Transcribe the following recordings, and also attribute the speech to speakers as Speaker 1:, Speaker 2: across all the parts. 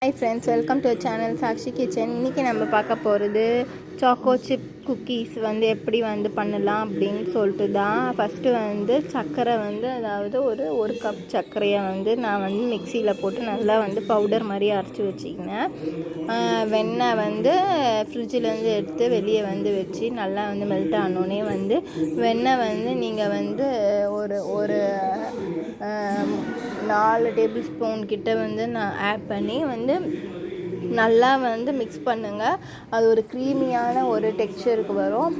Speaker 1: Hi friends, welcome to our channel Sakshi Kitchen. இன்னைக்கு நம்ம பார்க்க போகிறது சாக்கோ சிப் குக்கீஸ் எப்படி பண்ணலாம் அப்படின்னு சொல்லிட்டு தான். ஃபஸ்ட்டு சர்க்கரை அதாவது ஒரு கப் சர்க்கரையை நான் மிக்சியில் போட்டு நல்லா பவுடர் மாதிரி அரைச்சி வச்சுக்கினேன். வெண்ணெய் ஃப்ரிட்ஜிலேருந்து எடுத்து வெளியே வச்சு நல்லா மெல்ட் ஆனோடனே வெண்ணெய் நீங்கள் ஒரு 4 டேபிள் ஸ்பூன் கிட்ட நான் ஆட் பண்ணி நல்லா மிக்ஸ் பண்ணுங்கள். அது ஒரு க்ரீமியான ஒரு டெக்ஸ்சருக்கு வரும்.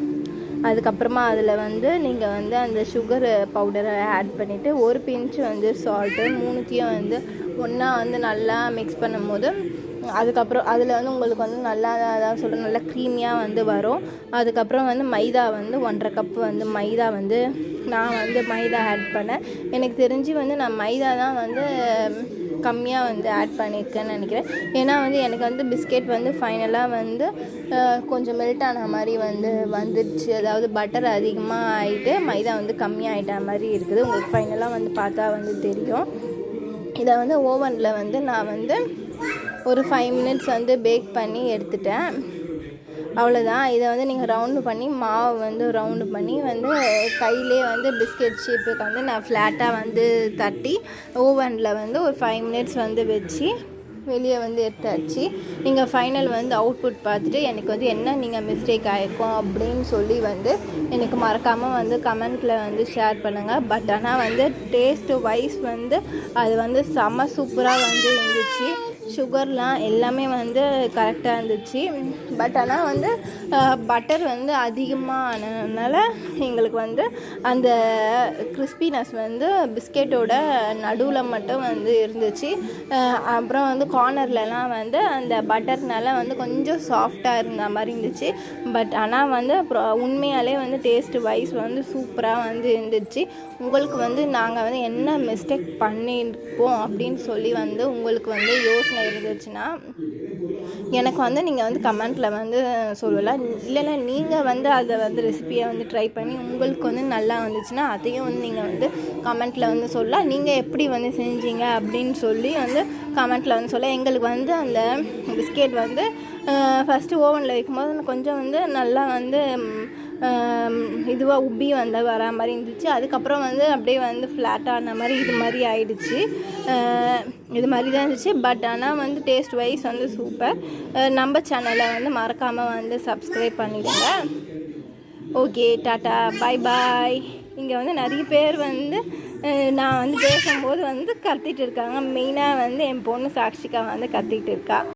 Speaker 1: அதுக்கப்புறமா அதில் நீங்கள் அந்த சுகர் பவுடரை ஆட் பண்ணிவிட்டு ஒரு பிஞ்ச் சால்ட்டு மூணுத்தையும் ஒன்றா நல்லா மிக்ஸ் பண்ணும்போது அதுக்கப்புறம் அதில் உங்களுக்கு நல்லா அதான் சொல்கிறேன் நல்லா க்ரீமியாக வரும். அதுக்கப்புறம் மைதா 1.5 கப்பு மைதா நான் மைதா ஆட் பண்ணேன். எனக்கு தெரிஞ்சு நான் மைதா தான் கம்மியாக ஆட் பண்ணியிருக்கேன்னு நினைக்கிறேன். ஏன்னா எனக்கு பிஸ்கெட் ஃபைனலாக கொஞ்சம் மெல்ட் ஆன மாதிரி வந்துடுச்சு. அதாவது பட்டர் அதிகமாக ஆகிட்டு மைதா கம்மியாகிட்ட மாதிரி இருக்குது. உங்களுக்கு ஃபைனலாக பார்த்தா தெரியும். இதை ஓவனில் நான் ஒரு 5 மினிட்ஸ் பேக் பண்ணி எடுத்துட்டேன். அவ்வளோதான். இதை நீங்கள் ரவுண்டு பண்ணி மாவு ரவுண்டு பண்ணி கையிலே பிஸ்கெட் ஷேப்புக்கு நான் ஃப்ளாட்டாக தட்டி ஓவனில் ஒரு 5 மினிட்ஸ் வச்சு வெளியே எடுத்தாச்சு. நீங்கள் ஃபைனல் அவுட்புட் பார்த்துட்டு எனக்கு என்ன நீங்கள் மிஸ்டேக் ஆகிருக்கோம் அப்படின்னு சொல்லி எனக்கு மறக்காமல் கமெண்ட்டில் ஷேர் பண்ணுங்கள். பட் ஆனால் டேஸ்ட்டு வைஸ் அது செம்ம சூப்பராக இருந்துச்சு. சுகர்லாம் எல்லாமே கரெக்டாக இருந்துச்சு. பட் ஆனால் பட்டர் அதிகமானதுனால எங்களுக்கு அந்த கிறிஸ்பினஸ் பிஸ்கெட்டோட நடுவில் மட்டும் இருந்துச்சு. அப்புறம் கார்னர்லலாம் அந்த பட்டர்னால கொஞ்சம் சாஃப்டாக இருந்த மாதிரி இருந்துச்சு. பட் ஆனால் அப்புறம் உண்மையாலே டேஸ்ட்டு வைஸ் சூப்பராக இருந்துச்சு. உங்களுக்கு நாங்கள் என்ன மிஸ்டேக் பண்ணியிருப்போம் அப்படின்னு சொல்லி உங்களுக்கு யோசனை இருந்துச்சுன்னா எனக்கு நீங்கள் கமெண்ட்டில் சொல்லலாம். இல்லைன்னா நீங்கள் அதை ரெசிபியை ட்ரை பண்ணி உங்களுக்கு நல்லா வந்துச்சுன்னா அதையும் நீங்கள் கமெண்ட்டில் சொல்லலாம். நீங்கள் எப்படி செஞ்சீங்க அப்படின்னு சொல்லி கமெண்ட்டில் சொல்ல. எங்களுக்கு அந்த பிஸ்கெட் ஃபஸ்ட்டு ஓவனில் வைக்கும்போது கொஞ்சம் நல்லா இதுவாக உப்பி வர மாதிரி இருந்துச்சு. அதுக்கப்புறம் அப்படியே ஃப்ளாட்டான மாதிரி இது மாதிரி ஆயிடுச்சு. இது மாதிரி தான் இருந்துச்சு. பட் ஆனால் டேஸ்ட் வைஸ் சூப்பர். நம்ம சேனலை மறக்காமல் சப்ஸ்கிரைப் பண்ணிடுங்க. ஓகே, டாட்டா, பாய் பாய். இங்கே நிறைய பேர் நான் பேசும்போது கத்திட்டு இருக்காங்க. மெயினாக என் பொண்ணு சாக்ஷிகா கத்திட்டு இருக்கா.